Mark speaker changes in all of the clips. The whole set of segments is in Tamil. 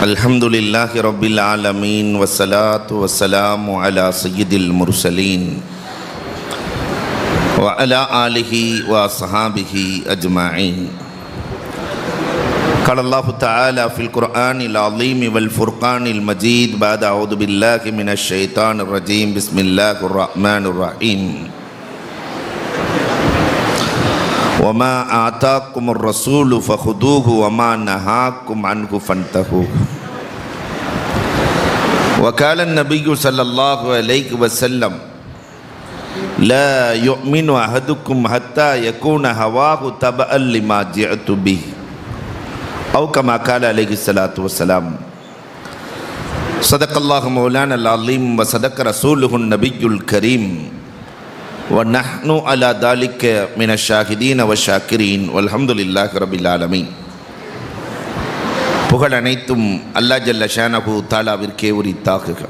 Speaker 1: அல்ஹம்துலில்லாஹி ரப்பில் ஆலமீன் வஸ்ஸலாத்து வஸ்ஸலாமு அலா சய்யிதில் முர்சலீன் வ அலா ஆலிஹி வ அஸ்ஹாபிஹி அஜ்மஈன். قال الله تعالى في القرآن العظيم والفرقان المجيد بعد أعوذ بالله من الشيطان الرجيم بسم الله الرحمن الرحيم وما آتاكم الرسول فخذوه وما نهاكم عنه فانتهوا وقال النبي صلى الله عليه وسلم لا يؤمن أحدكم حتى يكون هواه تبعا لما جئت به أو كما قال عليه الصلاة والسلام. صدق الله مولانا العظيم وصدق رسوله النبي الكريم وَنَحْنُ عَلَى ذَلِكَ مِنَ الشَّاهِدِينَ وَالشَّاكِرِينَ وَالْحَمْدُ لِلَّهِ رَبِّ الْعَالَمِينَ. புகழ் அனைத்தும் அல்லாஹ் ஜல்ல ஷானஹு தஆலாவிற்கே உரித்தாகுக.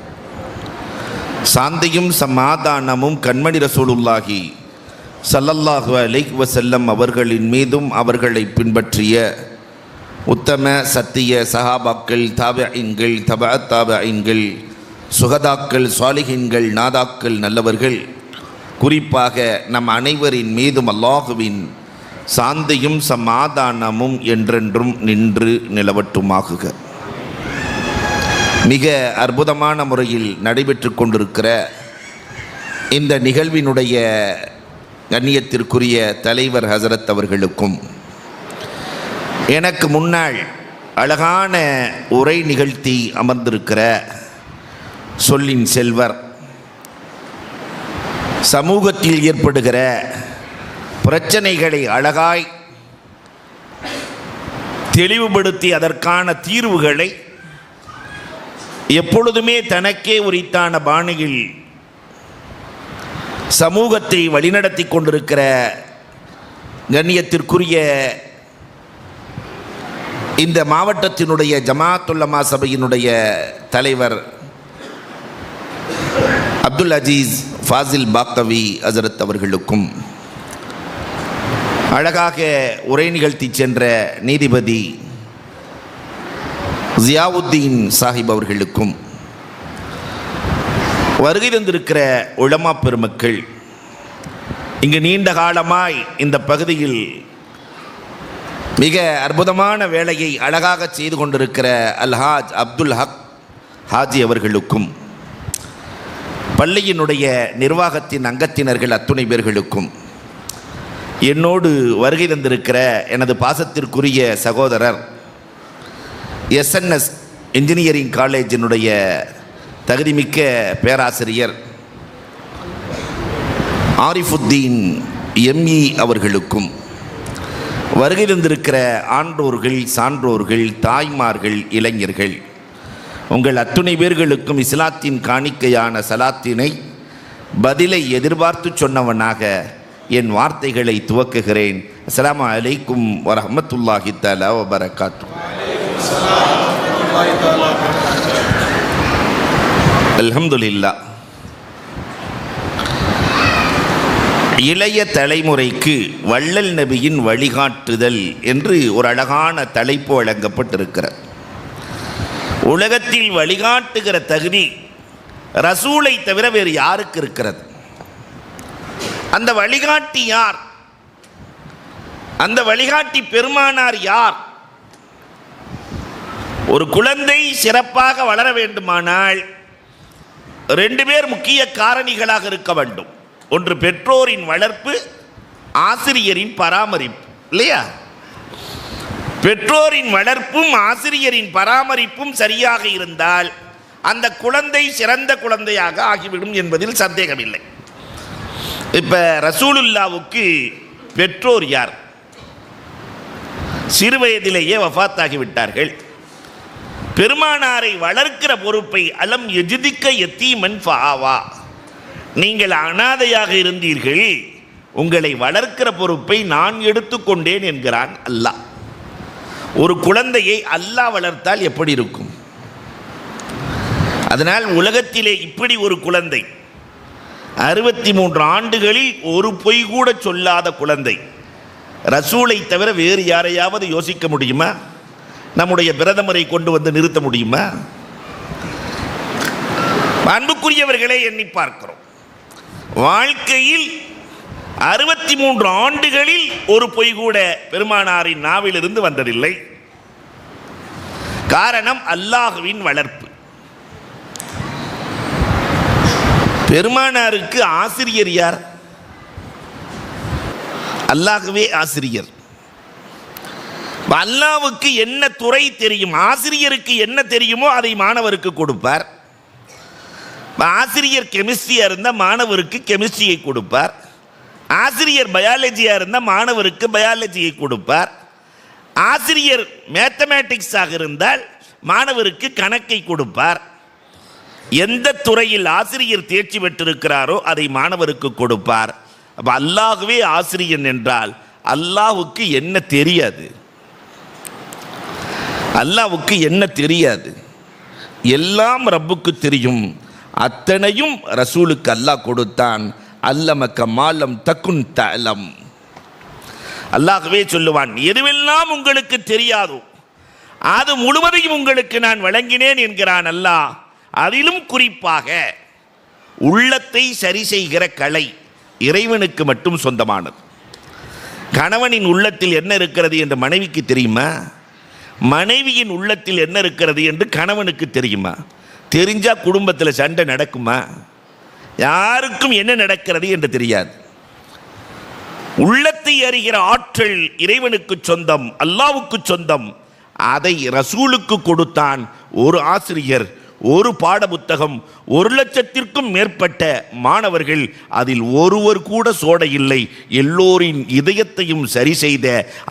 Speaker 1: சாந்தியும் சமாதானமும் கண்மணி ரசூலுல்லாஹி ஸல்லல்லாஹு அலைஹி வஸல்லம் அவர்களின் மீதும் அவர்களை பின்பற்றிய உத்தம சத்திய சஹாபாக்கள், தாபிஈன்கள், தபஅத் தாபிஈன்கள், சுஹதாக்கள், சாலிஹீன்கள், நாதாக்கள், நல்லவர்கள், குறிப்பாக நம் அனைவரின் மீதும் அல்லாஹுவின் சாந்தியும் சமாதானமும் என்றென்றும் நின்று நிலவட்டுமாகுக. மிக அற்புதமான முறையில் நடைபெற்று கொண்டிருக்கிற இந்த நிகழ்வினுடைய கண்ணியத்திற்குரிய தலைவர் ஹசரத் அவர்களுக்கும், எனக்கு முன்னால் அழகான உரை நிகழ்த்தி அமர்ந்திருக்கிற சொல்லின் செல்வர், சமூகத்தில் ஏற்படுகிற பிரச்சனைகளை அழகாய் தெளிவுபடுத்தி அதற்கான தீர்வுகளை எப்பொழுதுமே தனக்கே உரித்தான பாணியில் சமூகத்தை வழிநடத்தி கொண்டிருக்கிற கண்ணியத்திற்குரிய இந்த மாவட்டத்தினுடைய ஜமாஅத் உலமா சபையினுடைய தலைவர் அப்துல் அஜீஸ் ஃபாசில் பாக்கவி ஹசரத் அவர்களுக்கும், அழகாக உரை நிகழ்த்தி சென்ற நீதிபதி ஜியாவுத்தீன் சாஹிப் அவர்களுக்கும், வருகை தந்திருக்கிற உலமா பெருமக்கள், இங்கு நீண்ட காலமாய் இந்த பகுதியில் மிக அற்புதமான வேலையை அழகாக செய்து கொண்டிருக்கிற அல்ஹாஜ் அப்துல் ஹக் ஹாஜி அவர்களுக்கும், பள்ளியினுடைய நிர்வாகத்தின் அங்கத்தினர்கள் அத்துணை பேர்களுக்கும், என்னோடு வருகை தந்திருக்கிற எனது பாசத்திற்குரிய சகோதரர் எஸ்என்எஸ் இன்ஜினியரிங் காலேஜினுடைய தகுதிமிக்க பேராசிரியர் ஆரிஃபுத்தீன் எம்இ அவர்களுக்கும், வருகை தந்திருக்கிற ஆன்றோர்கள், சான்றோர்கள், தாய்மார்கள், இளைஞர்கள், உங்கள் அத்துணை பேர்களுக்கும் இஸ்லாத்தின் காணிக்கையான சலாத்தினை பதிலை எதிர்பார்த்து சொன்னவனாக என் வார்த்தைகளை துவக்குகிறேன். அஸ்ஸலாமு அலைக்கும் வரஹ்மத்துல்லாஹி தஆலா வ பரகாத்துஹு. அல்ஹம்துலில்லாஹ். இளைய தலைமுறைக்கு வள்ளல் நபியின் வழிகாட்டுதல் என்று ஒரு அழகான தலைப்பு வழங்கப்பட்டிருக்கிறது. உலகத்தில் வழிகாட்டுகிற தகுதி ரசூலை தவிர வேறு யாருக்கு இருக்கிறது? அந்த வழிகாட்டி யார்? அந்த வழிகாட்டி பெருமானார் யார்? ஒரு குழந்தை சிறப்பாக வளர வேண்டுமானால் ரெண்டு பேர் முக்கிய காரணிகளாக இருக்க வேண்டும். ஒன்று பெற்றோரின் வளர்ப்பு, ஆசிரியரின் பராமரிப்பு, இல்லையா? பெற்றோரின் வளர்ப்பும் ஆசிரியரின் பராமரிப்பும் சரியாக இருந்தால் அந்த குழந்தை சிறந்த குழந்தையாக ஆகிவிடும் என்பதில் சந்தேகமில்லை. இப்போ ரசூலுல்லாவுக்கு பெற்றோர் யார்? சிறு வயதிலேயே வஃபாத்தாகிவிட்டார்கள். பெருமானாரை வளர்க்கிற பொறுப்பை அலம் எஜிதிக்க யத்தீமன் ஃபஆவா, நீங்கள் அனாதையாக இருந்தீர்கள், உங்களை வளர்க்கிற பொறுப்பை நான் எடுத்துக்கொண்டேன் என்கிறான் அல்லாஹ். ஒரு குழந்தையை அல்லாஹ் வளர்த்தால் எப்படி இருக்கும்? அதனால் உலகத்திலே இப்படி ஒரு குழந்தை, 63 ஆண்டுகளில் ஒரு பொய் கூட சொல்லாத குழந்தை, ரசூலை தவிர வேறு யாரையாவது யோசிக்க முடியுமா? நம்முடைய பிரதமரை கொண்டு வந்து நிறுத்த முடியுமா? அன்புக்குரியவர்களே, எண்ணி பார்க்கிறோம், வாழ்க்கையில் 63 ஆண்டுகளில் ஒரு பொய் கூட பெருமானாரின் நாவிலிருந்து வந்ததில்லை. காரணம் அல்லாஹ்வின் வளர்ப்பு. பெருமானாருக்கு ஆசிரியர் யார்? அல்லாஹ்வே ஆசிரியர். அல்லாஹ்வுக்கு என்ன துறை தெரியும், ஆசிரியருக்கு என்ன தெரியுமோ அதை மாணவருக்கு கொடுப்பார். ஆசிரியர் கெமிஸ்ட்ரியா இருந்தால் மாணவருக்கு கெமிஸ்ட்ரியை கொடுப்பார். ஆசிரியர் பயாலஜியா இருந்தால் மாணவருக்கு பயாலஜியை கொடுப்பார். ஆசிரியர் மேத்தமேட்டிக்ஸாக இருந்தால் மாணவருக்கு கணக்கை கொடுப்பார். எந்த துறையில் ஆசிரியர் தேர்ச்சி பெற்றிருக்கிறாரோ அதை மாணவருக்கு கொடுப்பார். அப்ப அல்லாஹ்வே ஆசிரியன் என்றால் அல்லாஹ்வுக்கு என்ன தெரியாது? அல்லாஹ்வுக்கு என்ன தெரியாது? எல்லாம் ரப்புக்கு தெரியும். அத்தனையும் ரசூலுக்கு அல்லாஹ் கொடுத்தான். அல்லமக்க மாலம் தக்குன் தஅலம். அல்லாஹ்வே சொல்லுவான், எதுவெல்லாம் உங்களுக்கு தெரியாதோ அது முழுவதையும் உங்களுக்கு நான் வழங்கினேன் என்கிறான் அல்லாஹ். அதிலும் குறிப்பாக உள்ளத்தை சரி செய்கிற கலை இறைவனுக்கு மட்டும் சொந்தமானது. கணவனின் உள்ளத்தில் என்ன இருக்கிறது என்று மனைவிக்கு தெரியுமா? மனைவியின் உள்ளத்தில் என்ன இருக்கிறது என்று கணவனுக்கு தெரியுமா? தெரிஞ்சா குடும்பத்தில் சண்டை நடக்குமா? யாருக்கும் என்ன நடக்கிறது என்று தெரியாது. உள்ளத்தை அறிகிற ஆற்றல் இறைவனுக்கு சொந்தம், அல்லாஹ்வுக்கு சொந்தம். அதை ரசூலுக்கு கொடுத்தான். ஒரு ஆசிரியர், ஒரு பாட புத்தகம், 1,00,000க்கும் மேற்பட்ட மாணவர்கள், அதில் ஒருவர் கூட சோடை இல்லை. எல்லோரின் இதயத்தையும் சரி செய்த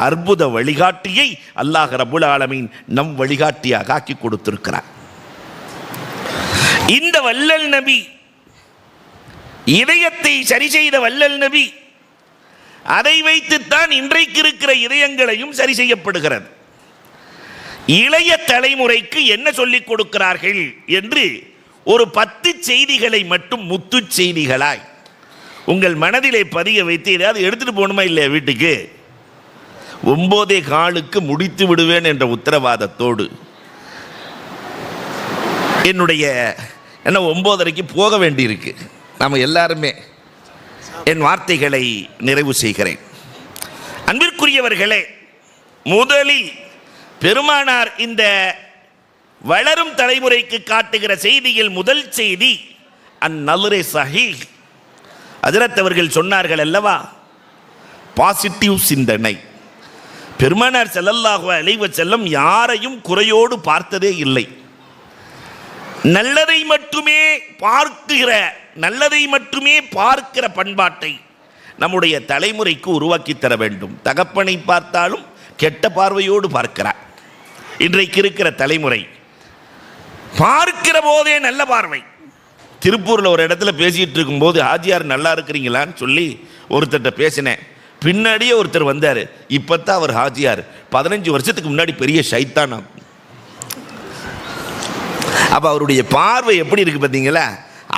Speaker 1: அற்புத வழிகாட்டியை அல்லாஹ் ரப்புல் ஆலமீன் நம் வழிகாட்டியாக ஆக்கி கொடுத்திருக்கிறார். இந்த வல்லல் நபி, இதயத்தை சரி செய்த வல்லல் நபி, அதை வைத்துத்தான் இன்றைக்கு இருக்கிற இதயங்களையும் சரி செய்யப்படுகிறது. இளைய தலைமுறைக்கு என்ன சொல்லிக் கொடுக்கிறார்கள் என்று ஒரு 10 செய்திகளை மட்டும் முத்து செய்திகளாய் உங்கள் மனதிலே பதிய வைத்து ஏதாவது எடுத்துட்டு போகணுமா இல்லையா வீட்டுக்கு? 9:15 முடித்து விடுவேன் என்ற உத்தரவாதத்தோடு என்னுடைய 9:30 போக வேண்டியிருக்கு. நம்ம எல்லாருமே என் வார்த்தைகளை நிறைவு செய்கிறேன். அன்பிற்குரியவர்களே, முதலில் பெருமானார் இந்த வளரும் தலைமுறைக்கு காட்டுகிற செய்தியில் முதல் செய்தி அந்நலுரே சஹீஹ். ஹஜ்ரத் அவர்கள் சொன்னார்கள் அல்லவா, பாசிட்டிவ் சிந்தனை. பெருமானார் ஸல்லல்லாஹு அலைஹி வஸல்லம் யாரையும் குறையோடு பார்த்ததே இல்லை. நல்லதை மட்டுமே பார்க்கிற, நல்லதை மட்டுமே பார்க்கிற பண்பாட்டை நம்முடைய தலைமுறைக்கு உருவாக்கி தர வேண்டும். தகப்பனை பார்த்தாலும் கெட்ட பார்வையோடு பார்க்கிறார். இன்றைக்கு இருக்கிற தலைமுறை பார்க்கிற போதே நல்ல பார்வை. திருப்பூரில் ஒரு இடத்துல பேசிட்டு இருக்கும்போது, ஹாஜியார் நல்லா இருக்கிறீங்களான்னு சொல்லி ஒருத்தர்கிட்ட பேசினேன். பின்னாடியே ஒருத்தர் வந்தார். இப்போத்தான் அவர் ஹாஜியார், 15 வருஷத்துக்கு முன்னாடி பெரிய ஷைத்தானா. அப்போ அவருடைய பார்வை எப்படி இருக்கு பார்த்தீங்களா?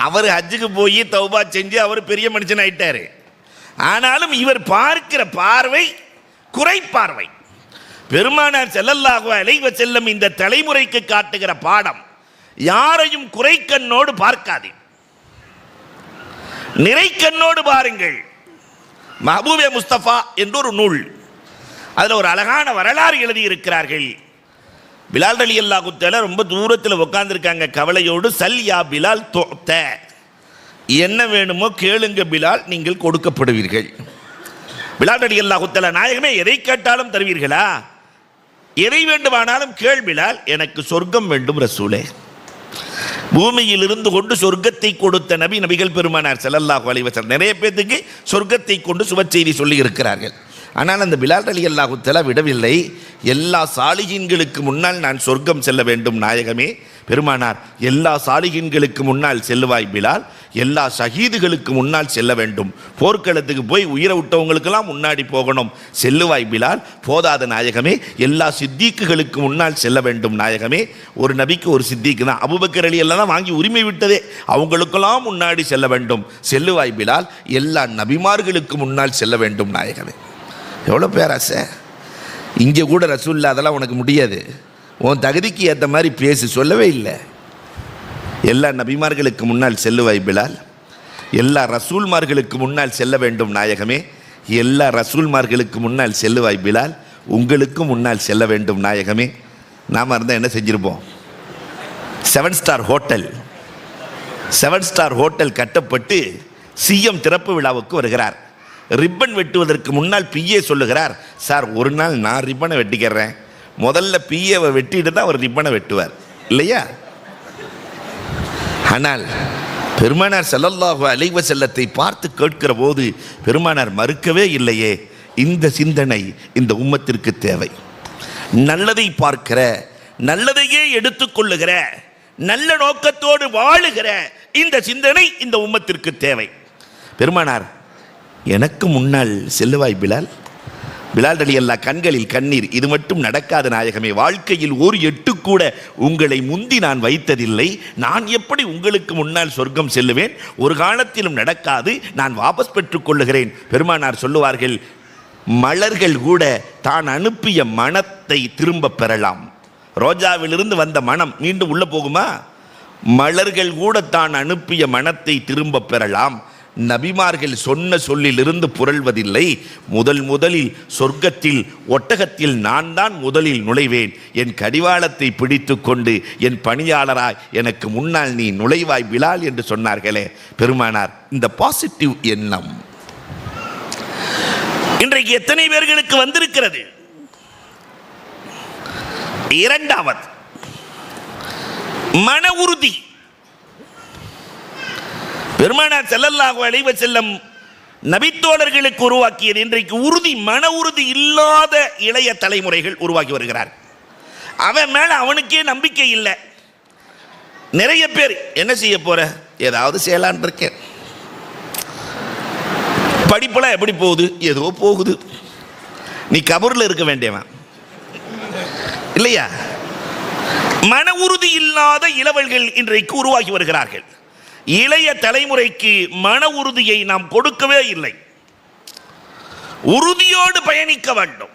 Speaker 1: அவர் ஹஜ்ஜுக்கு போய் தௌபா செஞ்சு அவர் பெரிய மனுஷன் ஆயிட்டாரு. ஆனாலும் இவர் பார்க்கிற பார்வை குறை பார்வை. பெருமானார் ஸல்லல்லாஹு அலைஹி வஸல்லம் இந்த தலைமுறைக்கு காட்டுகிற பாடம், யாரையும் குறை கண்ணோடு பார்க்காதே, நிறை கண்ணோடு பாருங்கள். மஹபூபே முஸ்தபா என்ற ஒரு நூல், அதில் ஒரு அழகான வரலாறு எழுதியிருக்கிறார்கள். பிலால் ரலியல்லாஹு தஆலா ரொம்ப தூரத்தில் உட்கார்ந்துருக்காங்க கவலையோடு. சல் யா பிலால் துஅத, என்ன வேணுமோ கேளுங்க பிலால், நீங்கள் கொடுக்கப்படுவீர்கள். பிலால் ரலியல்லாஹு தஆலா, நாயகமே எதை கேட்டாலும் தருவீர்களா? எதை வேண்டுமானாலும் கேள் பிலால், எனக்கு சொர்க்கம் வேண்டும் ரசூலே. பூமியில் இருந்து கொண்டு சொர்க்கத்தை கொடுத்த நபி நபிகள் பெருமானார் ஸல்லல்லாஹு அலைஹி வஸல்லம். நிறைய பேருக்கு சொர்க்கத்தை கொண்டு சுப செய்தி சொல்லி இருக்கிறார்கள். ஆனால் அந்த பிலால் ரலியல்லாஹு தஆலா விடவில்லை. எல்லா சாலிஹீன்களுக்கு முன்னால் நான் சொர்க்கம் செல்ல வேண்டும் நாயகமே. பெருமானார், எல்லா சாலிஹீன்களுக்கு முன்னால் செல்லுவாய் பிலால், எல்லா ஷஹீதுகளுக்கு முன்னால் செல்ல வேண்டும். போர்க்களத்துக்கு போய் உயிரை விட்டவங்களுக்கெல்லாம் முன்னாடி போகணும், செல்லுவாய் பிலால். போதாத நாயகமே, எல்லா சித்திக்குகளுக்கு முன்னால் செல்ல வேண்டும் நாயகமே. ஒரு நபிக்கு ஒரு சித்திக்கு தான், அபூபக்கர் ரலியல்லாஹு தான் வாங்கி உரிமை விட்டதே, அவங்களுக்கெல்லாம் முன்னாடி செல்ல வேண்டும், செல்லுவாய் பிலால். எல்லா நபிமார்களுக்கு முன்னால் செல்ல வேண்டும் நாயகமே. எவ்வளோ பேராசை! இங்கே கூட ரசூலுல்லாஹ் அதெல்லாம் உனக்கு முடியாது. உன் தகுதிக்கு ஏற்ற மாதிரி பேசி சொல்லவே இல்லை. எல்லா நபிமார்களுக்கு முன்னால் செல்லுவாய் பிலால், எல்லா ரசூல்மார்களுக்கு முன்னால் செல்ல வேண்டும் நாயகமே, எல்லா ரசூல்மார்களுக்கு முன்னால் செல்லுவாய் பிலால், உங்களுக்கும் முன்னால் செல்ல வேண்டும் நாயகமே. நாம் இருந்தால் என்ன செஞ்சிருப்போம்? 7 ஸ்டார் ஹோட்டல் கட்டப்பட்டு சிஎம் திறப்பு விழாவுக்கு வருகிறார். ரிப்பன் வெட்டுவதற்கு முன்னால் பிஏ சொல்லுகிறார், சார் ஒரு நாள் நான் ரிப்பனை வெட்டிக்கிறேன். முதல்ல பிஏவை வெட்டிட்டு தான் அவர் ரிப்பனை வெட்டுவார் இல்லையா? ஆனால் பெருமானார் ஸல்லல்லாஹு அலைஹி வஸல்லத்தை பார்த்து கேட்கிற போது பெருமானார் மறுக்கவே இல்லையே. இந்த சிந்தனை இந்த உம்மத்திற்கு தேவை. நல்லதை பார்க்கிற, நல்லதையே எடுத்துக்கொள்ளுகிற, நல்ல நோக்கத்தோடு வாழுகிற இந்த சிந்தனை இந்த உம்மத்திற்கு தேவை. பெருமானார், எனக்கு முன்னால் செல்லுவாய் பிலால். பிலால் ரலியல்லாஹு கண்களில் கண்ணீர். இது மட்டும் நடக்காத நாயகமே, வாழ்க்கையில் ஒரு எட்டு கூட உங்களை முந்தி நான் வைத்ததில்லை. நான் எப்படி உங்களுக்கு முன்னால் சொர்க்கம் செல்லுவேன்? ஒரு காலத்திலும் நடக்காது. நான் வாபஸ் பெற்றுக் கொள்ளுகிறேன். பெருமானார் சொல்லுவார்கள், மலர்கள் கூட தான் அனுப்பிய மனத்தை திரும்ப பெறலாம். ரோஜாவிலிருந்து வந்த மனம் மீண்டும் உள்ள போகுமா? மலர்கள் கூட தான் அனுப்பிய மனத்தை திரும்ப பெறலாம். நபிமார்கள் சொன்ன சொல்லிலிருந்து புரள்வதில்லை. முதலில் சொர்க்கத்தில் ஒட்டகத்தில் நான் தான் முதலில் நுழைவேன். என் கடிவாளத்தை பிடித்து கொண்டு என் பணியாளராய் எனக்கு முன்னால் நீ நுழைவாய் பிலால் என்று சொன்னார்களே பெருமானார். இந்த பாசிட்டிவ் எண்ணம் இன்றைக்கு எத்தனை பேர்களுக்கு வந்திருக்கிறது? இரண்டாவது, மன உறுதி. பெருமானார் ஸல்லல்லாஹு அலைஹி வஸல்லம் நபித்தோழர்களுக்கு உருவாக்கியது இன்றைக்கு உறுதி. மன உறுதி இல்லாத இளைய தலைமுறைகள் உருவாக்கி வருகிறார். அவன் மேல அவனுக்கே நம்பிக்கை இல்லை. நிறைய பேர் என்ன செய்ய போற, ஏதாவது செய்யலான் இருக்கேன், படிப்பெல்லாம் எப்படி போகுது, ஏதோ போகுது. நீ கபூர்ல இருக்க வேண்டியவன் இல்லையா? மன உறுதி இல்லாத இளவல்கள் இன்றைக்கு உருவாகி வருகிறார்கள். இளைய தலைமுறைக்கு மன உறுதியை நாம் கொடுக்கவே இல்லை. உறுதியோடு பயணிக்க வேண்டும்.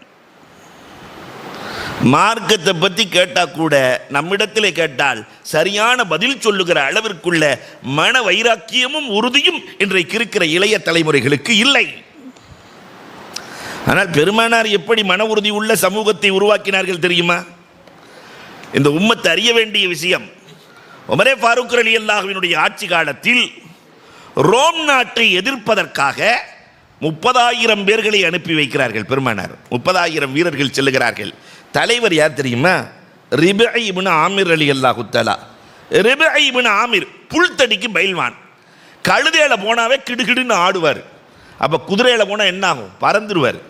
Speaker 1: மார்க்கத்தை பற்றி கேட்டால் கூட நம்மிடத்திலே கேட்டால் சரியான பதில் சொல்லுகிற அளவிற்குள்ள மன வைராக்கியமும் உறுதியும் இன்றைக்கு இருக்கிற இளைய தலைமுறைகளுக்கு இல்லை. ஆனால் பெருமானார் எப்படி மன உறுதி உள்ள சமூகத்தை உருவாக்கினார்கள் தெரியுமா? இந்த உம்மத்து அறிய வேண்டிய விஷயம். உமரே ஃபாரூக் ரலியல்லாஹுவினுடைய ஆட்சி காலத்தில் ரோம் நாட்டை எதிர்ப்பதற்காக 30,000 பேர்களை அனுப்பி வைக்கிறார்கள் பெருமானார். 30,000 வீரர்கள் செல்லுகிறார்கள். தலைவர் யார் தெரியுமா? ரிபஇ இப்னு ஆமிர் ரலியல்லாஹு தஆலா. ரிபஇ இப்னு ஆமிர் புல்தடிக்கு பயில்வான். கழுதையில போனாவே கிடுகிடுன்னு ஆடுவார். அப்போ குதிரையில் போனால் என்ன ஆகும்? பறந்துடுவார்.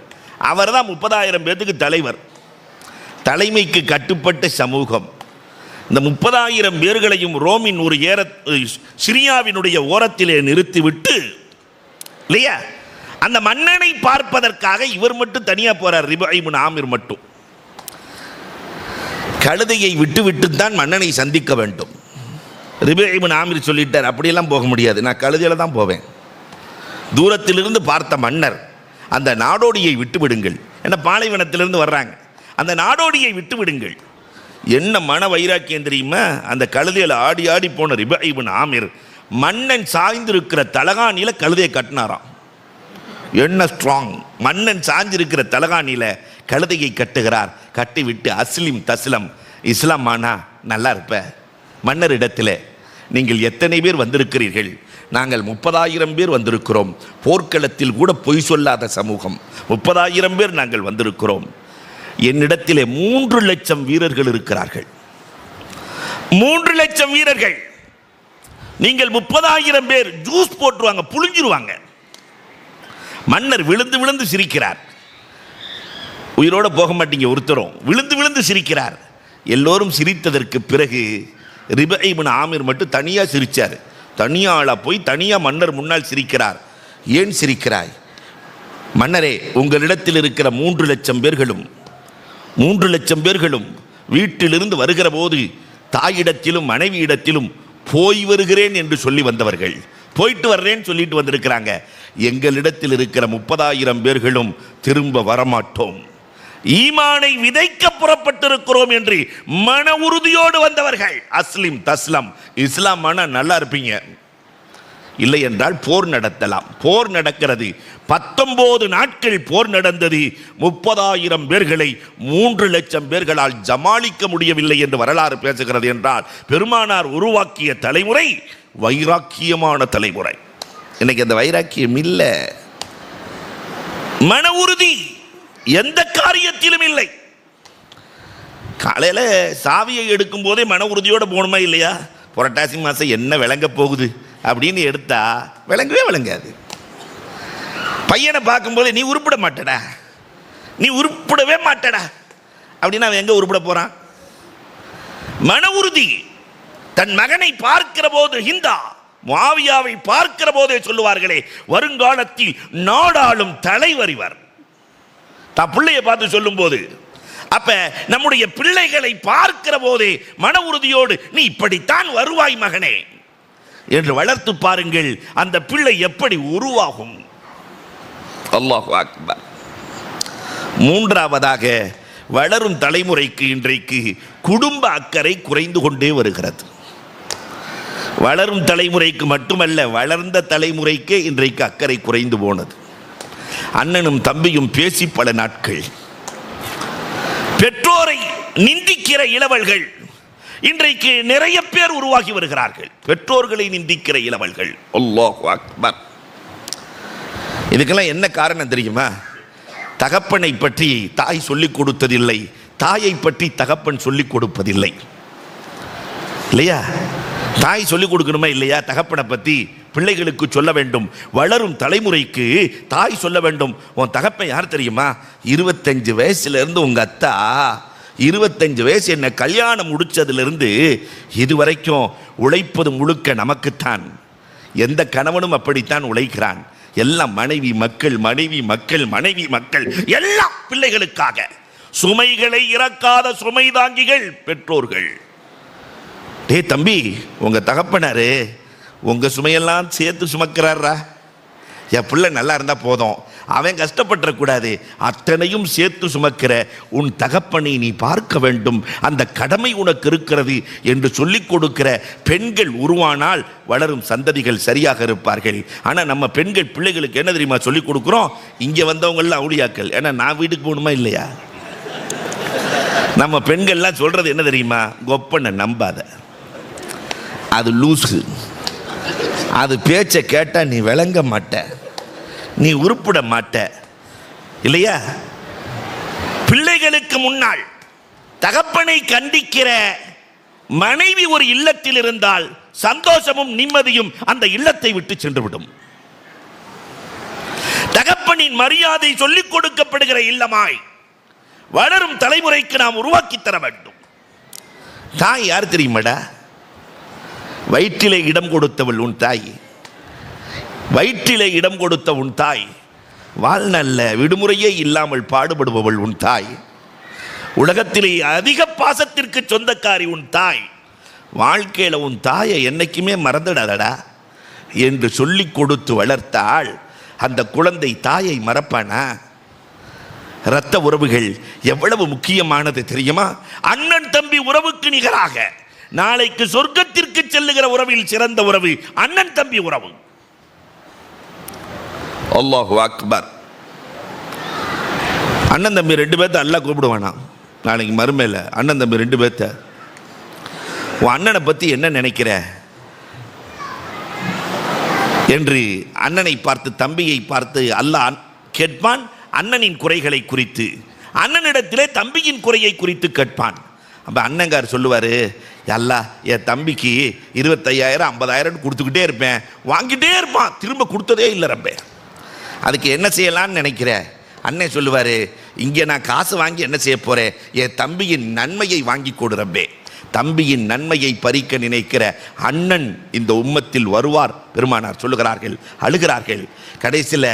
Speaker 1: அவர் தான் 30,000 பேர்த்துக்கு தலைவர். தலைமைக்கு கட்டுப்பட்ட சமூகம். இந்த 30,000 பேர்களையும் ரோமின் ஒரு சிரியாவினுடைய ஓரத்திலே நிறுத்திவிட்டு இல்லையா, அந்த மன்னனை பார்ப்பதற்காக இவர் மட்டும் தனியாக போறார். ரிபஇ இப்னு ஆமிர் மட்டும் கழுதையை விட்டு தான் மன்னனை சந்திக்க வேண்டும். ரிபஇ இப்னு ஆமிர் சொல்லிட்டார், அப்படியெல்லாம் போக முடியாது, நான் கழுதையில தான் போவேன். தூரத்திலிருந்து பார்த்த மன்னர், அந்த நாடோடியை விட்டு விடுங்கள், என்ன பாலைவனத்திலிருந்து வர்றாங்க, அந்த நாடோடியை விட்டு விடுங்கள். என்ன மன வைராக்கியம் தெரியுமா? அந்த கழுதையில் ஆடி ஆடி போன ரிபஇ இப்னு ஆமிர் மன்னன் சாய்ந்திருக்கிற தலகாணியில கழுதையை கட்டினாராம். என்ன ஸ்ட்ராங்! மன்னன் சாய்ந்திருக்கிற தலகாணியில கழுதையை கட்டுகிறார். கட்டிவிட்டு அஸ்லிம் தஸ்லம், இஸ்லாம் ஆனா நல்லா இருப்ப. மன்னர் இடத்துல, நீங்கள் எத்தனை பேர் வந்திருக்கிறீர்கள்? நாங்கள் 30,000 பேர் வந்திருக்கிறோம். போர்க்களத்தில் கூட பொய் சொல்லாத சமூகம். 30,000 பேர் நாங்கள் வந்திருக்கிறோம். என்னிடத்திலே 3 லட்சம் வீரர்கள் இருக்கிறார்கள். 3 லட்சம் வீரர்கள். நீங்கள் 30,000 பேர் ஜூஸ் போட்டுருவாங்க, புளிஞ்சிருவாங்க. மன்னர் விழுந்து விழுந்து சிரிக்கிறார். உயிரோட போக மாட்டீங்க ஒருத்தரும். விழுந்து விழுந்து சிரிக்கிறார். எல்லோரும் சிரித்ததற்கு பிறகு ரிபஇ இப்னு ஆமிர் மட்டும் தனியாக சிரிச்சார். தனியாளா போய் தனியாக மன்னர் முன்னால் சிரிக்கிறார். ஏன் சிரிக்கிறாய்? மன்னரே, உங்களிடத்தில் இருக்கிற 3 லட்சம் பேர்களும் 3 லட்சம் பேர்களும் வீட்டிலிருந்து வருகிற போது தாயிடத்திலும் மனைவியிடத்திலும் போய் வருகிறேன் என்று சொல்லி வந்தவர்கள், போயிட்டு வர்றேன்னு சொல்லிட்டு வந்திருக்கிறாங்க. எங்களிடத்தில் இருக்கிற 30,000 பேர்களும் திரும்ப வரமாட்டோம். ஈமானை விதைக்க புறப்பட்டிருக்கிறோம் என்று மன உறுதியோடு வந்தவர்கள். அஸ்லிம் தஸ்லம், இஸ்லாம் ஆனா நல்லா இருப்பீங்க, இல்லை என்றால் போர் நடத்தலாம். போர் நடக்கிறது. 19 நாட்கள் போர் நடந்தது. 30,000 பேர்களை 3 லட்சம் பேர்களால் ஜமாளிக்க முடியவில்லை என்று வரலாறு பேசுகிறது. என்றால் பெருமானார் உருவாக்கிய தலைமுறை வைராக்கியமான தலைமுறை. இன்னைக்கு அந்த வைராக்கியம் இல்லை, மன உறுதி எந்த காரியத்திலும் இல்லை. காலையில் சாவியை எடுக்கும் போதே மன உறுதியோடு போகணுமா இல்லையா? புரட்டாசி மாதம் என்ன விளங்க போகுது அப்படின்னு எடுத்தா விளங்கவே விளங்காது. பையனை பார்க்கும்போது நீ உருப்பிட மாட்டடா, நீ உருப்பிடவே மாட்டடா அப்படின்னு அவன் எங்க உருப்பிட போறான்? மன உறுதி. தன் மகனை பார்க்கிற போது ஹிந்தா முஆவியாவை பார்க்கிற போதே சொல்லுவார்களே, வருங்காலத்தில் நாடாளும் தலைவர் இவர். தான் பிள்ளையை பார்த்து சொல்லும் போது, அப்ப நம்முடைய பிள்ளைகளை பார்க்கிற போதே மன உறுதியோடு நீ இப்படித்தான் வருவாய் மகனே என்று வளர்த்து பாருங்கள், அந்த பிள்ளை எப்படி உருவாகும். அல்லாஹு அக்பர். மூன்றாவதாக, வளரும் தலைமுறைக்கு இன்றைக்கு குடும்ப அக்கறை குறைந்து கொண்டே வருகிறது. வளரும் தலைமுறைக்கு மட்டுமல்ல, வளர்ந்த தலைமுறைக்கே இன்றைக்கு அக்கறை குறைந்து போனது. அண்ணனும் தம்பியும் பேசி பல நாட்கள். பெற்றோரை நிந்திக்கிற இளவல்கள் இன்றைக்கு நிறைய பேர் உருவாகி வருகிறார்கள். பெற்றோர்களை நிந்திக்கிற இளவல்கள். அல்லாஹு அக்பர். இதுக்கெல்லாம் என்ன காரணம் தெரியுமா? தகப்பனை பற்றி தாய் சொல்லிக் கொடுத்ததில்லை, தாயை பற்றி தகப்பன் சொல்லிக் கொடுப்பதில்லை. இல்லையா? தாய் சொல்லிக் கொடுக்கணுமா இல்லையா? தகப்பனை பற்றி பிள்ளைகளுக்கு சொல்ல வேண்டும். வளரும் தலைமுறைக்கு தாய் சொல்ல வேண்டும். உன் தகப்பன் யார் தெரியுமா? 25 வயசுல இருந்து உங்க அத்தா 25 வயசு என்ன கல்யாணம் முடிச்சதிலிருந்து இதுவரைக்கும் உழைப்பது முழுக்க நமக்குத்தான். எந்த கணவனும் அப்படித்தான் உழைக்கிறான். எல்லாம் மனைவி மக்கள், மனைவி மக்கள், மனைவி மக்கள், எல்லாம் பிள்ளைகளுக்காக. சுமைகளை இறக்காத சுமை தாங்கிகள் பெற்றோர்கள். டே தம்பி, உங்க தகப்பனாரு உங்க சுமையெல்லாம் சேர்த்து சுமக்கிறாரா? என் பிள்ளை நல்லா இருந்தா போதும், அவன் கஷ்டப்பட்டுறக்கூடாது, அத்தனையும் சேர்த்து சுமக்கிற உன் தகப்பனை நீ பார்க்க வேண்டும், அந்த கடமை உனக்கு இருக்கிறது என்று சொல்லிக் கொடுக்கிற பெண்கள் உருவானால் வளரும் சந்ததிகள் சரியாக இருப்பார்கள். ஆனால் நம்ம பெண்கள் பிள்ளைகளுக்கு என்ன தெரியுமா சொல்லிக் கொடுக்குறோம்? இங்கே வந்தவங்கெல்லாம் அவுளியாக்கள். ஏன்னா நான் வீட்டுக்கு போகணுமா இல்லையா? நம்ம பெண்கள்லாம் சொல்றது என்ன தெரியுமா? கொப்பனை நம்பாத, அது லூசு, அது பேச்சை கேட்டால் நீ விளங்க மாட்ட, நீ உருப்பிட மாட்ட. இல்லையா? பிள்ளைகளுக்கு முன்னால் தகப்பனை கண்டிக்கிற மனைவி ஒரு இல்லத்தில் இருந்தால் சந்தோஷமும் நிம்மதியும் அந்த இல்லத்தை விட்டு சென்றுவிடும். தகப்பனின் மரியாதை சொல்லிக் கொடுக்கப்படுகிற இல்லமாய் வளரும் தலைமுறைக்கு நாம் உருவாக்கி தர வேண்டும். தாய் யார் தெரியுமாடா? வயிற்றிலே இடம் கொடுத்தவள் உன் தாய். வயிற்றிலே இடம் கொடுத்த உன் தாய். வாழ்நல்ல விடுமுறையே இல்லாமல் பாடுபடுபவள் உன் தாய். உலகத்திலே அதிக பாசத்திற்கு சொந்தக்காரி உன் தாய். வாழ்க்கையில் உன் தாயை என்னைக்குமே மறந்துடாதடா என்று சொல்லி கொடுத்து வளர்த்தால் அந்த குழந்தை தாயை மறப்பானா? இரத்த உறவுகள் எவ்வளவு முக்கியமானது தெரியுமா? அண்ணன் தம்பி உறவுக்கு நிகராக நாளைக்கு சொர்க்கத்திற்கு செல்லுகிற உறவில் சிறந்த உறவு அண்ணன் தம்பி உறவு. அல்லாஹு அக்பர். அண்ணன் தம்பி 2 பேர்த்த அல்லாஹ் கூப்பிடுவானா நாளைக்கு மறுமையில? அண்ணன் தம்பி 2 பேர்த்த, உன் அண்ணனை பத்தி என்ன நினைக்கிற என்று அண்ணனை பார்த்து தம்பியை பார்த்து அல்லாஹ் கேட்பான். அண்ணனின் குறைகளை குறித்து, அண்ணனிடத்திலே தம்பியின் குறையை குறித்து கேட்பான். அப்போ அண்ணங்கார் சொல்லுவார், அல்லாஹ் என் தம்பிக்கு 25,000 50,000 கொடுத்துக்கிட்டே இருப்பேன், வாங்கிட்டே இருப்பான், திரும்ப கொடுத்ததே இல்லை ரப்பே, அதுக்கு என்ன செய்யலான்னு நினைக்கிறேன்? அண்ணன் சொல்லுவார், இங்கே நான் காசு வாங்கி என்ன செய்ய போகிறேன்? என் தம்பியின் நன்மையை வாங்கி கொடு ரப்பே. தம்பியின் நன்மையை பறிக்க நினைக்கிற அண்ணன் இந்த உம்மத்தில் வருவார். பெருமானார் சொல்லுகிறார்கள், அழுகிறார்கள். கடைசியில்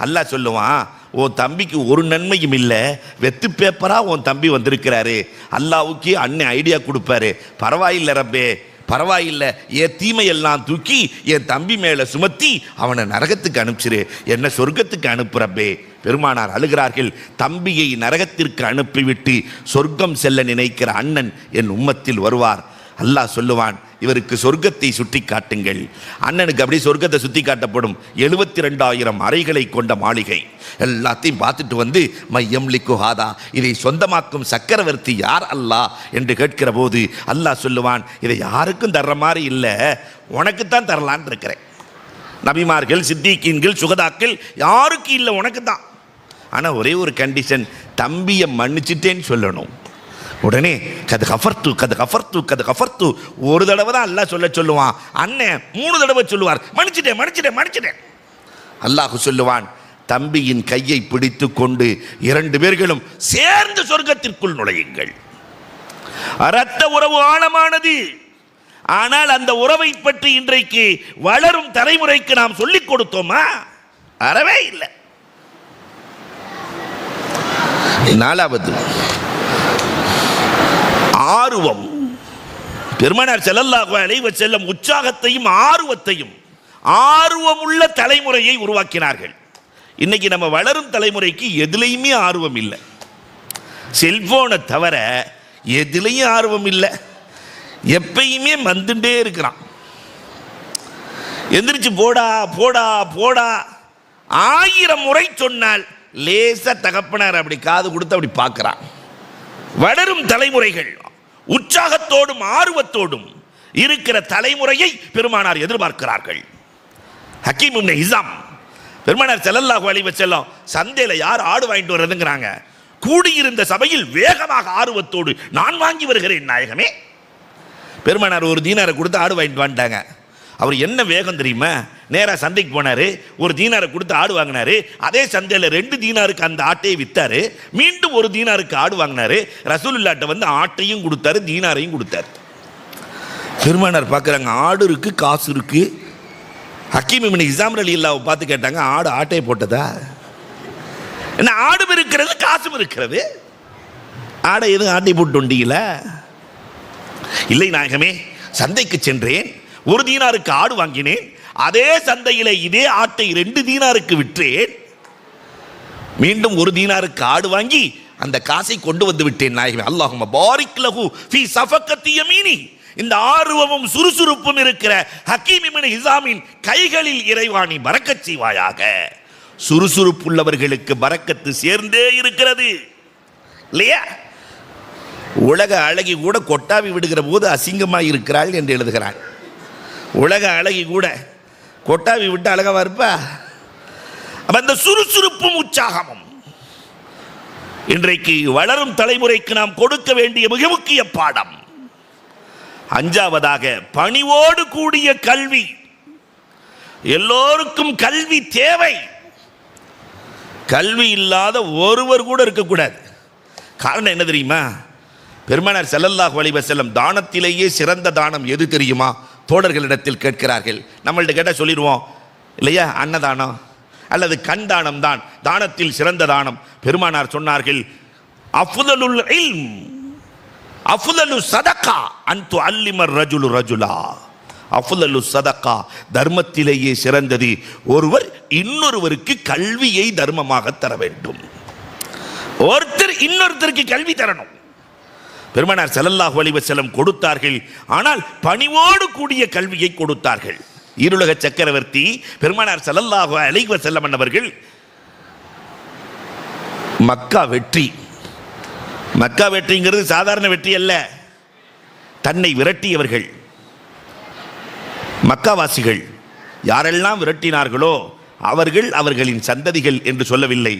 Speaker 1: அல்லாஹ் சொல்லுவான், உன் தம்பிக்கு ஒரு நன்மையும் இல்லை, வெத்து பேப்பரா உன் தம்பி வந்திருக்கிறாரு, அல்லாவுக்கு அண்ணன் ஐடியா கொடுப்பாரு, பரவாயில்லை ரப்பே பரவாயில்லை, என் தீமையெல்லாம் தூக்கி என் தம்பி மேலே சுமத்தி அவனை நரகத்துக்கு அனுப்பிச்சிரு, என்ன சொர்க்கத்துக்கு அனுப்புறப்பே பெருமானார் அழுகிறார்கள். தம்பியை நரகத்திற்கு அனுப்பிவிட்டு சொர்க்கம் செல்ல நினைக்கிற அண்ணன் என் உம்மத்தில் வருவார். அல்லாஹ் சொல்லுவான், இவருக்கு சொர்க்கத்தை சுட்டி காட்டுங்கள். அண்ணனுக்கு அப்படி சொர்க்கத்தை சுட்டி காட்டப்படும். 72,000 அறைகளை கொண்ட மாளிகை. எல்லாத்தையும் பார்த்துட்டு வந்து மையம் லிக்குஹாதா, இதை சொந்தமாக்கும் சக்கரவர்த்தி யார் அல்லாஹ் என்று கேட்கிற போது அல்லாஹ் சொல்லுவான், இதை யாருக்கும் தர்ற மாதிரி இல்லை, உனக்குத்தான் தரலான் இருக்கிறேன். நபிமார்கள், சித்திகீன்கள், சுகதாக்கள் யாருக்கும் இல்லை, உனக்கு தான். ஆனால் ஒரே ஒரு கண்டிஷன், தம்பியை மன்னிச்சிட்டேன்னு சொல்லணும். உடனே கது கஃபர்த்து கது கஃபர்த்து கது கஃபர்த்து ஒரு தடவை தான் அல்லாஹ் சொல்லுவான். அண்ணன் 3 தடவை சொல்லுவார், மன்னிச்சிட்டேன் மன்னிச்சிட்டேன் மன்னிச்சிட்டேன். அல்லாஹ் சொல்லுவான், தம்பியின் கையை பிடித்து கொண்டு 2 பேர்களும் சேர்ந்து சொர்க்கத்திற்குள் நுழையுங்கள். இரத்த உறவு ஆழமானது. ஆனால் அந்த உறவை பற்றி இன்றைக்கு வளரும் தலைமுறைக்கு நாம் சொல்லிக் கொடுத்தோமா? அறவே இல்லை. 4வது ஆர்வம். பெருமானார் ஸல்லல்லாஹு அலைஹி வஸல்லம் உற்சாகத்தையும் ஆர்வத்தையும், ஆர்வமுள்ள தலைமுறையை உருவாக்கினார்கள். இன்னைக்கு நம்ம வளரும் தலைமுறைக்கு எதுலையுமே ஆர்வம் இல்லை. செல்போனை தவிர எதுலையும் ஆர்வம் இல்லை. எப்பயுமே வந்துட்டே இருக்கிறான். எந்திரிச்சு போடா போடா போடா 1000 முறை சொன்னால் லேசா தகப்பனார் அப்படி காது கொடுத்து அப்படி பார்க்கிறான். வளரும் தலைமுறைகள் உற்சாகத்தோடும் ஆர்வத்தோடும் இருக்கிற தலைமுறையை பெருமானார் எதிர்பார்க்கிறார்கள். ஹக்கீம் இப்னு ஹிஸாம், பெருமானார் ஸல்லல்லாஹு அலைஹி வஸல்லம் சந்தையில் யார் ஆடு வாங்கிட்டு வர்றதுங்கிறாங்க. கூடியிருந்த சபையில் வேகமாக ஆர்வத்தோடு, நான் வாங்கி வருகிறேன் நாயகமே. பெருமானார் 1 தீனாரை கொடுத்து ஆடு வாங்கிட்டு வந்துட்டாங்க. அவர் என்ன வேகம் தெரியுமா? நேராக சந்தைக்கு போனார், 1 தீனாரை கொடுத்து ஆடு வாங்கினாரு. அதே சந்தையில் 2 தீனாருக்கு அந்த ஆட்டையை வித்தாரு. மீண்டும் 1 தீனாருக்கு ஆடு வாங்கினாரு. ரசூலுல்லாஹ்ட்ட வந்து ஆட்டையும் கொடுத்தாரு, தீனாரையும் கொடுத்தாரு. பெருமானார் பார்க்குறாங்க, ஆடு இருக்கு, காசு இருக்கு. ஹக்கீம் இப்னு ஹிஸாம் ரலியல்லாஹு பார்த்து கேட்டாங்க, ஆடு ஆட்டையை போட்டதா? என்ன, ஆடும் இருக்கிறது காசும் இருக்கிறது, ஆடை எதுவும் ஆட்டை போட்டு வந்தீங்களா? இல்லை நாயகமே, சந்தைக்கு சென்றேன், 1 தீனாருக்கு ஆடு வாங்கினேன். அதே சந்தையில் இதே ஆட்டை 2 தீனாருக்கு விற்றேன். மீண்டும் 1 தீனாருக்கு ஆடு வாங்கி அந்த காசை கொண்டு வந்து விட்டேன் நாயகமே. அல்லாஹும்ம பாரிக் லஹு ஃபீ ஸஃபகத்தி யமீனி. இந்த ஆர்வமும் சுறுசுறுப்பும் இருக்கிற ஹக்கீம் இப்னு ஹிஸாமின் கைகளில் இறைவாணி பரக்கத் செய்வாயாக. சுறுசுறுப்புள்ளவர்களுக்கு பரக்கத்து சேர்ந்தே இருக்கிறது இல்லையா? உலக அழகி கூட கொட்டாவி விடுகிற போது அசிங்கமாக இருக்கிறாள் என்று எழுதுகிறாள். உலக அழகி கூட கொட்டாவி விட்டு அழகவா இருப்பா? அந்த சுறுசுறுப்பும் உற்சாகமும் இன்றைக்கு வளரும் தலைமுறைக்கு நாம் கொடுக்க வேண்டிய மிக முக்கிய பாடம். 5வதாக பணிவோடு கூடிய கல்வி. எல்லோருக்கும் கல்வி தேவை. கல்வி இல்லாத ஒருவர் கூட இருக்கக்கூடாது. காரணம் என்ன தெரியுமா? பெருமானார் ஸல்லல்லாஹு அலைஹி வஸல்லம் தானத்திலேயே சிறந்த தானம் எது தெரியுமா? தோழர்களிடத்தில் கேட்கிறார்கள். நம்மள்ட்ட கேட்டால் சொல்லிடுவோம் இல்லையா, அன்னதானம் அல்லது கண் தானம் தான் தானத்தில் சிறந்த தானம். பெருமானார் சொன்னார்கள், அஃதலுல் இல்ம் அஃதலு ஸதகா அன் துஅல்லிமர் ரஜுலு ரஜுலா. அஃதலு ஸதகா, தர்மத்திலேயே சிறந்தது ஒருவர் இன்னொருவருக்கு கல்வியை தர்மமாக தர வேண்டும். ஒருத்தர் இன்னொருத்தருக்கு கல்வி தரணும். பெருமானார் ஸல்லல்லாஹு அலைஹி வஸல்லம் கொடுத்தார்கள். ஆனால் பணிவோடு கூடிய கல்வியை கொடுத்தார்கள். ஈருலக சக்கரவர்த்தி பெருமானார் ஸல்லல்லாஹு அலைஹி வஸல்லம் அவர்கள் மக்கா வெற்றி. மக்கா வெற்றிங்கிறது சாதாரண வெற்றி அல்ல. தன்னை விரட்டியவர்கள் மக்காவாசிகள் யாரெல்லாம் விரட்டினார்களோ அவர்கள் அவர்களின் சந்ததிகள் என்று சொல்லவில்லை.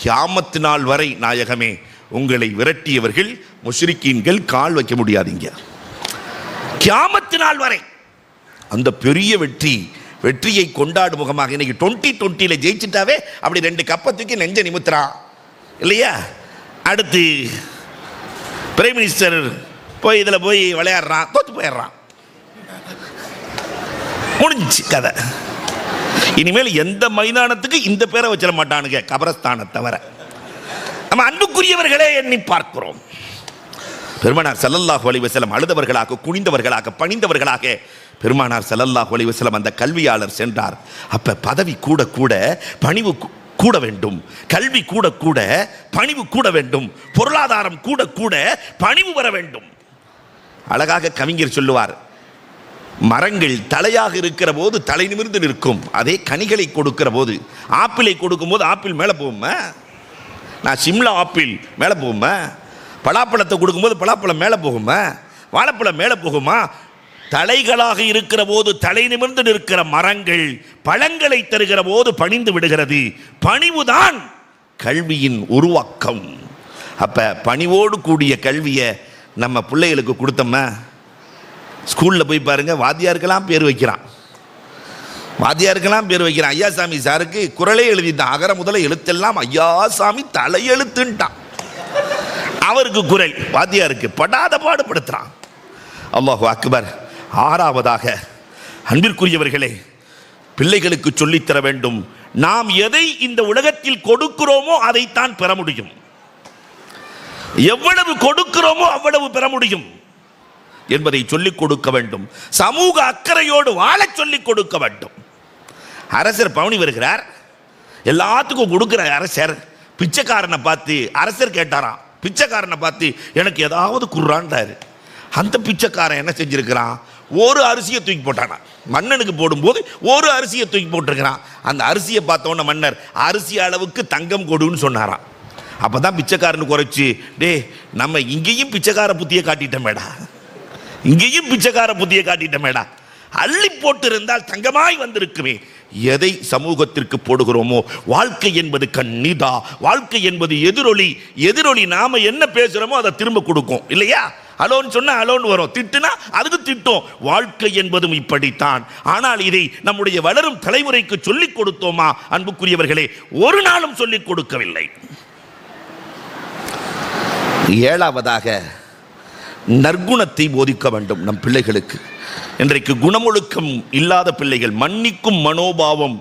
Speaker 1: கியாமத் நாள் வரை நாயகமே உங்களை விரட்டியவர்கள் முஷ்ரிக்கீன்கள் கால் வைக்க முடியாதீங்க. கியாமத் நாள் வரை அந்த பெரிய வெற்றியை கொண்டாடும் முகமாக இன்னைக்கு 2020 ஜெயிச்சுட்டாவே அப்படி 2 கப்பத்துக்கு நெஞ்ச நிமித்துறான் இல்லையா? அடுத்து பிரைம் மினிஸ்டர் போய் இதில் போய் விளையாடுறான், தோத்து போயிடுறான், முடிஞ்சு கதை. இனிமேல் எந்த மைதானத்துக்கு இந்த பேரை வச்சிட மாட்டானுங்க, கபரஸ்தானை தவிர. நம்ம அன்புக்குரியவர்களே எண்ணி பார்க்கிறோம். பெருமானார் ஸல்லல்லாஹு அலைஹி வஸல்லம் அழுதவர்களாக, குனிந்தவர்களாக, பணிந்தவர்களாக பெருமானார் ஸல்லல்லாஹு அலைஹி வஸல்லம் அந்த கல்வியாளர் சென்றார். அப்ப பதவி கூட கூட பணிவு கூட வேண்டும். கல்வி கூட கூட பணிவு கூட வேண்டும். பொருளாதாரம் கூட கூட பணிவு வர வேண்டும். அழகாக கவிஞர் சொல்லுவார், மரங்கள் தலையாக இருக்கிற போது தலை நிமிர்ந்து நிற்கும். அதே கனிகளை கொடுக்கிற போது, ஆப்பிளை கொடுக்கும் போது ஆப்பிள் மேலே போகுமா? நான் சிம்லா ஆப்பிள் மேலே போகுமா? பலாப்பழத்தை கொடுக்கும்போது பலாப்பழம் மேலே போகுமா? வாழைப்பழம் மேலே போகுமா? தலைகளாக இருக்கிற போது தலை நிமிர்ந்து நிற்கிற மரங்கள் பழங்களை தருகிற போது பணிந்து விடுகிறது. பணிவுதான் கல்வியின் உருவாக்கம். அப்ப பணிவோடு கூடிய கல்வியை நம்ம பிள்ளைகளுக்கு கொடுத்தோம்னா, ஸ்கூலில் போய் பாருங்க, வாத்தியாருக்கெல்லாம் பேர் வைக்கிறான். வாத்தியாருக்கெல்லாம் பேர் வைக்கிறான். ஐயாசாமி சாருக்கு குரலே எழுதிட்டான். அகர முதல எழுத்தெல்லாம் ஐயாசாமி தலையெழுத்துன்ட்டான். அவருக்கு குரல், வாத்தியாருக்கு படாத பாடுபடுத்துறான். அல்லாஹு அக்பர். ஆறாவதாக, அன்பிற்குரியவர்களே, பிள்ளைகளுக்கு சொல்லித்தர வேண்டும், நாம் எதை இந்த உலகத்தில் கொடுக்கிறோமோ அதைத்தான் பெற முடியும். எவ்வளவு கொடுக்கிறோமோ அவ்வளவு பெற முடியும் என்பதை சொல்லிக் கொடுக்க வேண்டும். சமூக அக்கறையோடு வாழ சொல்லிக் கொடுக்க வேண்டும். அரசர் பவனி வருகிறார், எல்லாத்துக்கும் கொடுக்கிற அரசர் பிச்சைக்காரனை பார்த்து அரசர் கேட்டாராம். பிச்சைக்காரனை பார்த்து எனக்கு ஏதாவது குர்றான்றாரு. அந்த பிச்சைக்காரன் என்ன செஞ்சிருக்கிறான்? ஒரு அரிசியை தூக்கி போட்டானா. மன்னனுக்கு போடும்போது ஒரு அரிசியை தூக்கி போட்டிருக்கிறான். அந்த அரிசியை பார்த்தோன்ன மன்னர் அரிசி அளவுக்கு தங்கம் கொடுன்னு சொன்னாராம். அப்பதான் பிச்சைக்காரனு குறைச்சு, டே நம்ம இங்கேயும் பிச்சைக்கார புத்தியை காட்டிட்டோமேடா, இங்கேயும் பிச்சைக்கார புத்தியை காட்டிட்டோமேடா, அள்ளி போட்டு இருந்தால் தங்கமாய் வந்திருக்குமே. எதை சமூகத்திற்கு போடுகிறோமோ, வாழ்க்கை என்பது கண்ணிதா, வாழ்க்கை என்பது எதிரொலி. எதிரொலி நாம என்ன பேசுறோமோ அதை திரும்ப கொடுக்கும் இல்லையா? அலோன் சொன்னா அலோன் வரும், திட்டுனா அதுக்கு திட்டும். வாழ்க்கை என்பதும் இப்படித்தான். ஆனால் இதை நம்முடைய வளரும் தலைமுறைக்கு சொல்லிக் கொடுத்தோமா? அன்புக்குரியவர்களே, ஒரு நாளும் சொல்லிக் கொடுக்கவில்லை. ஏழாவதாக, நற்குணத்தை போதிக்க வேண்டும் நம் பிள்ளைகளுக்கு. இன்றைக்கு குணமொழுக்கம் இல்லாத பிள்ளைகள், மன்னிக்கும் மனோபாவம்,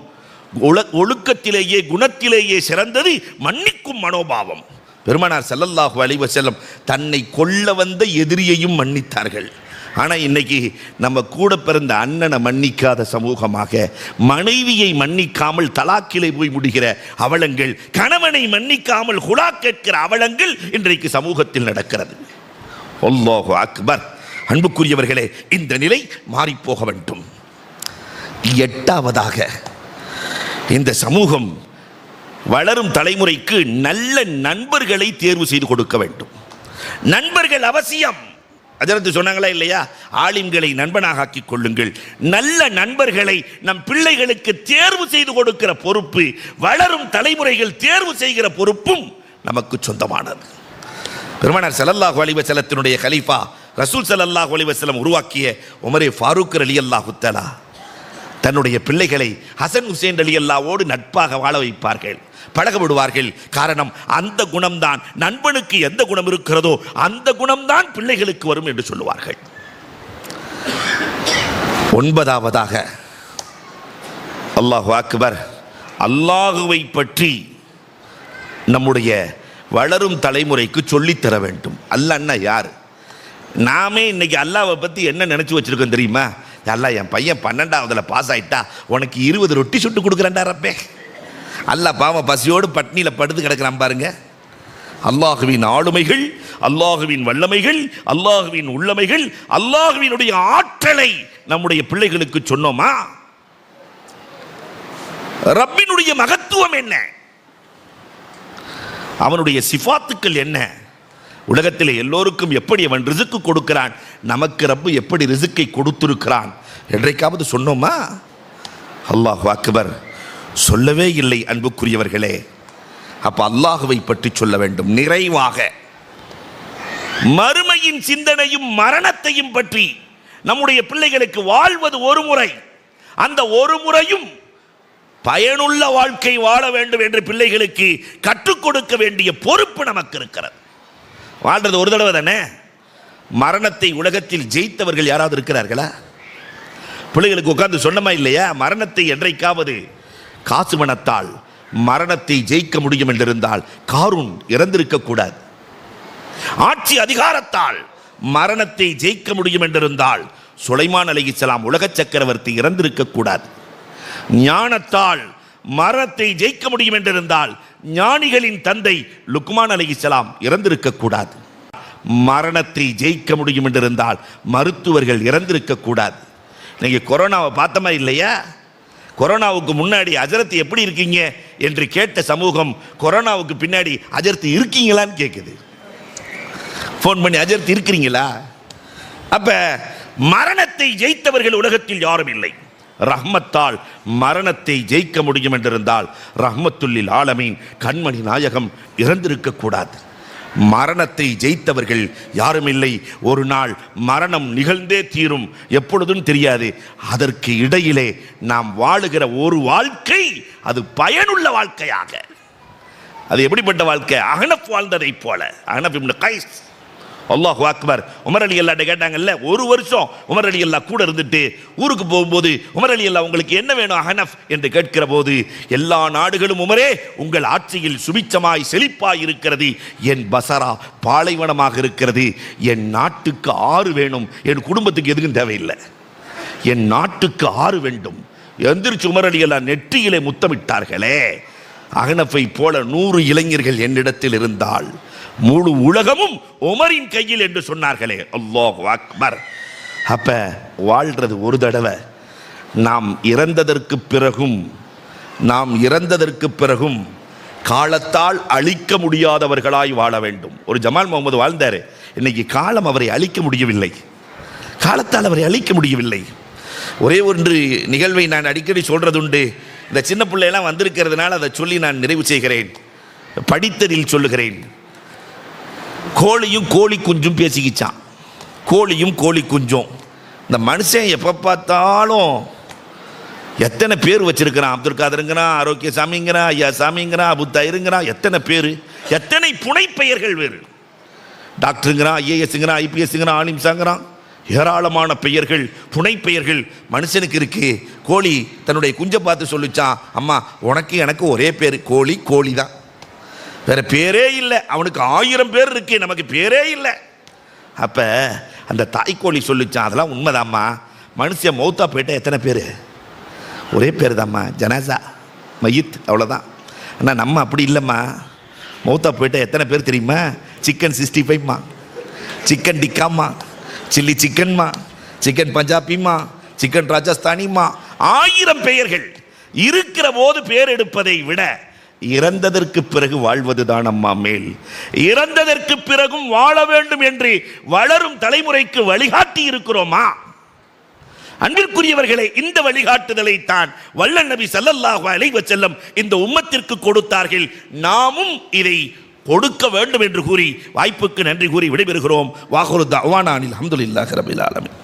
Speaker 1: ஒழுக்கத்திலேயே குணத்திலேயே சிறந்தது மன்னிக்கும் மனோபாவம். பெருமானார் ஸல்லல்லாஹு அலைஹி வஸல்லம் தன்னை கொல்ல வந்த எதிரியையும் மன்னித்தார்கள். ஆனால் இன்னைக்கு நம்ம கூட பிறந்த அண்ணனை மன்னிக்காத சமூகமாக, மனைவியை மன்னிக்காமல் தலாக்கிலே போய் முடிகிற அவலங்கள், கணவனை மன்னிக்காமல் குலா கேட்கிற அவலங்கள் இன்றைக்கு சமூகத்தில் நடக்கிறது. அல்லாஹு அக்பர். அன்புக்குரியவர்களே, இந்த நிலை மாறிப்போக வேண்டும். எட்டாவதாக, இந்த சமூகம் வளரும் தலைமுறைக்கு நல்ல நண்பர்களை தேர்வு செய்து கொடுக்க வேண்டும். நண்பர்கள் அவசியம். அதற்கு சொன்னாங்களா இல்லையா? ஆலிம்களை நண்பனாக ஆக்கிக் கொள்ளுங்கள். நல்ல நண்பர்களை நம் பிள்ளைகளுக்கு தேர்வு செய்து கொடுக்கிற பொறுப்பு, வளரும் தலைமுறைகள் தேர்வு செய்கிற பொறுப்பும் நமக்கு சொந்தமானது. பெருமானார் ஸல்லல்லாஹு அலைஹி வஸல்லத்தினுடைய கலீஃபா ரசூல் ஸல்லல்லாஹு அலைஹி வஸல்லம் உருவாக்கிய உமரே ஃபாரூக் ரலியல்லாஹு தஆலா தன்னுடைய பிள்ளைகளை ஹசன் ஹுசைன் ரலியல்லாஹுவோடு நட்பாக வாழ வைப்பார்கள், பழக விடுவார்கள். காரணம், அந்த குணம்தான், நண்பனுக்கு எந்த குணம் இருக்கிறதோ அந்த குணம்தான் பிள்ளைகளுக்கு வரும் என்று சொல்லுவார்கள். ஒன்பதாவதாக, அல்லாஹு அக்பர், அல்லாஹுவை பற்றி நம்முடைய வளரும் தலைமுறைக்கு சொல்லித்தர வேண்டும். அல்லாஹ்னா யார்? நாமே இன்னைக்கு அல்லாஹ்வை பற்றி என்ன நினச்சி வச்சிருக்கோம் தெரியுமா? அல்லாஹ், என் பையன் 12ஆவதுல பாஸ் ஆகிட்டா உனக்கு 20 ரொட்டி சுட்டு கொடுக்குறேன்டா ரப்பே. அல்லாஹ் பாவம் பசியோடு பட்னியில் படுத்து கிடக்கிறான் பாருங்க. அல்லாஹுவின் ஆளுமைகள், அல்லாஹுவின் வல்லமைகள், அல்லாஹுவின் உள்ளமைகள், அல்லாஹுவினுடைய ஆற்றலை நம்முடைய பிள்ளைகளுக்கு சொன்னோமா? ரப்பினுடைய மகத்துவம் என்ன, அவனுடைய சிஃபாத்துக்கள் என்ன, உலகத்தில் எல்லோருக்கும் எப்படி அவன் ரிசுக்கு கொடுக்கிறான், நமக்கு ரப்பு எப்படி ரிசுக்கை கொடுத்திருக்கிறான் என்றைக்காவது சொன்னோமா? அல்லாஹு அக்பர். சொல்லவே இல்லை அன்புக்குரியவர்களே. அப்ப அல்லாஹுவை பற்றி சொல்ல வேண்டும் நிறைவாக. மறுமையின் சிந்தனையும் மரணத்தையும் பற்றி நம்முடைய பிள்ளைகளுக்கு வாழ்வது ஒரு முறை, அந்த ஒரு முறையும் பயனுள்ள வாழ்க்கை வாழ வேண்டும் என்று பிள்ளைகளுக்கு கற்றுக் கொடுக்க வேண்டிய பொறுப்பு நமக்கு இருக்கிறது. வாழ்றது ஒரு தடவை தானே. மரணத்தை உலகத்தில் ஜெயித்தவர்கள் யாராவது இருக்கிறார்களா? பிள்ளைகளுக்கு உட்கார்ந்து சொன்னமா இல்லையா? மரணத்தை என்றைக்காவது காசு பணத்தால் மரணத்தை ஜெயிக்க முடியும் என்றிருந்தால் காரூன் இறந்திருக்க கூடாது. ஆட்சி அதிகாரத்தால் மரணத்தை ஜெயிக்க முடியும் என்றிருந்தால் சுலைமான் அலைஹிஸ்ஸலாம் உலக சக்கரவர்த்தி இறந்திருக்க கூடாது. ஞானத்தால் மரணத்தை ஜெயிக்க முடியும் என்றிருந்தால் ஞானிகளின் தந்தை லுக்மான் அலைஹிஸ்ஸலாம் இறந்திருக்க கூடாது. மரணத்தை ஜெயிக்க முடியும் என்றிருந்தால் மருத்துவர்கள் இறந்திருக்க கூடாது. நீங்க கொரோனாவை பார்த்தமா இல்லையா? கொரோனாவுக்கு முன்னாடி ஹஜ்ரத் எப்படி இருக்கீங்க என்று கேட்ட சமூகம் கொரோனாவுக்கு பின்னாடி ஹஜ்ரத் இருக்கீங்களான்னு கேட்குது. ஃபோன் பண்ணி ஹஜ்ரத் இருக்கிறீங்களா? அப்ப மரணத்தை ஜெயித்தவர்கள் உலகத்தில் யாரும் இல்லை. ரஹ்மத்தால் மரணத்தை ஜெயிக்க முடியும் என்றிருந்தால் ரஹ்மத்துல்லில் ஆலமீன் கண்மணி நாயகம் இறந்திருக்க கூடாது. மரணத்தை ஜெயித்தவர்கள் யாரும் இல்லை. ஒரு நாள் மரணம் நிகழ்ந்தே தீரும், எப்பொழுதும் தெரியாது. அதற்கு இடையிலே நாம் வாழுகிற ஒரு வாழ்க்கை அது பயனுள்ள வாழ்க்கையாக. அது எப்படிப்பட்ட வாழ்க்கை? அஹ்னஃப் வாழ்ந்ததை போல. அஹ்னஃப் இப்னு கைஸ், அல்லாஹு அக்பர். உமர் அலி அல்லாஹ்ட்ட கேட்டாங்கல்ல, ஒரு வருஷம் உமர் அலி அல்லாஹ் கூட இருந்துட்டு ஊருக்கு போகும்போது உமர் அலி அல்லாஹ் உங்களுக்கு என்ன வேணும் அஹ்னஃப் என்று கேட்கிற போது, எல்லா நாடுகளும் உமரே உங்கள் ஆட்சியில் சுபிச்சமாய் செழிப்பாய் இருக்கிறது, என் பசரா பாலைவனமாக இருக்கிறது, என் நாட்டுக்கு ஆறு வேணும், என் குடும்பத்துக்கு எதுக்கும் தேவையில்லை, என் நாட்டுக்கு ஆறு வேண்டும். எந்திரிச்சு உமர் அலி அல்லாஹ் நெற்றியிலே முத்தமிட்டார்களே, அஹ்னஃபை போல 100 இளைஞர்கள் என்னிடத்தில் இருந்தால் முழு உலகமும் உமரின் கையில் என்று சொன்னார்களே. அல்லாஹு அக்பர். அப்ப வாழ்றது ஒரு தடவை. நாம் இறந்ததற்கு பிறகும் காலத்தால் அழிக்க முடியாதவர்களாய் வாழ வேண்டும். ஒரு ஜமால் முகமது வாழ்ந்தாரு, இன்னைக்கு காலம் அவரை அழிக்க முடியவில்லை, காலத்தால் அவரை அழிக்க முடியவில்லை. ஒரே ஒன்று நிகழ்வை நான் அடிக்கடி சொல்றதுண்டு. இந்த சின்ன பிள்ளையெல்லாம் வந்திருக்கிறதுனால அதை சொல்லி நான் நிறைவு செய்கிறேன். படித்ததில் சொல்லுகிறேன். கோழியும் கோழி குஞ்சும் பேசிக்கிச்சான். கோழியும் கோழி குஞ்சும். இந்த மனுஷன் எப்போ பார்த்தாலும் எத்தனை பேர் வச்சிருக்கிறான். அப்துல் காதருங்கிறான், ஆரோக்கிய சாமிங்கிறான், ஐயா சாமிங்கிறான், அபுத்தாயிருங்கிறான், எத்தனை பேர், எத்தனை புனை பெயர்கள் வேறு. டாக்டருங்கிறான், ஐஏஎஸ்ங்கிறான், ஐபிஎஸ்ங்கிறான், ஆலிம்சாங்கிறான், ஏராளமான பெயர்கள், புனை பெயர்கள் மனுஷனுக்கு இருக்கு. கோழி தன்னுடைய குஞ்சை பார்த்து சொல்லிச்சான், அம்மா உனக்கு எனக்கு ஒரே பேர், கோழி கோழி தான், வேற பேரே இல்லை. அவனுக்கு 1000 பேர் இருக்கு, நமக்கு பேரே இல்லை. அப்ப அந்த தாய்க்கோழி சொல்லிச்சான், அதெல்லாம் உண்மைதாம்மா, மனுஷன் மௌத்தா போயிட்டா எத்தனை பேர், ஒரே பேர் தாம்மா, ஜனாசா மயித், அவ்வளோதான். ஆனால் நம்ம அப்படி இல்லைம்மா, மௌத்தா போயிட்டா எத்தனை பேர் தெரியுமா? சிக்கன் 65மா, சிக்கன் டிக்காம்மா, சில்லி சிக்கன்மா, சிக்கன் பஞ்சாபிமா, சிக்கன் ராஜஸ்தானிமா, 1000 பெயர்கள் இருக்கிற போது பேர் எடுப்பதை விட இறந்ததற்கு பிறகு வாழ்வதுதான் அம்மா மேல். இறந்ததற்கு பிறகும் வாழ வேண்டும் என்று வளரும் தலைமுறைக்கு வழிகாட்டி இருக்கிறோமா? அன்பிற்குரியவர்களே, இந்த வழிகாட்டுதலை தான் வல்லல் நபி ஸல்லல்லாஹு அலைஹி வஸல்லம் இந்த உம்மத்திற்கு கொடுத்தார்கள். நாமும் இதை கொடுக்க வேண்டும் என்று கூறி வாய்ப்புக்கு நன்றி கூறி விடைபெறுகிறோம். வாஹிரு தஅவானா அல்ஹம்துலில்லாஹி ரப்பில் ஆலமீன்.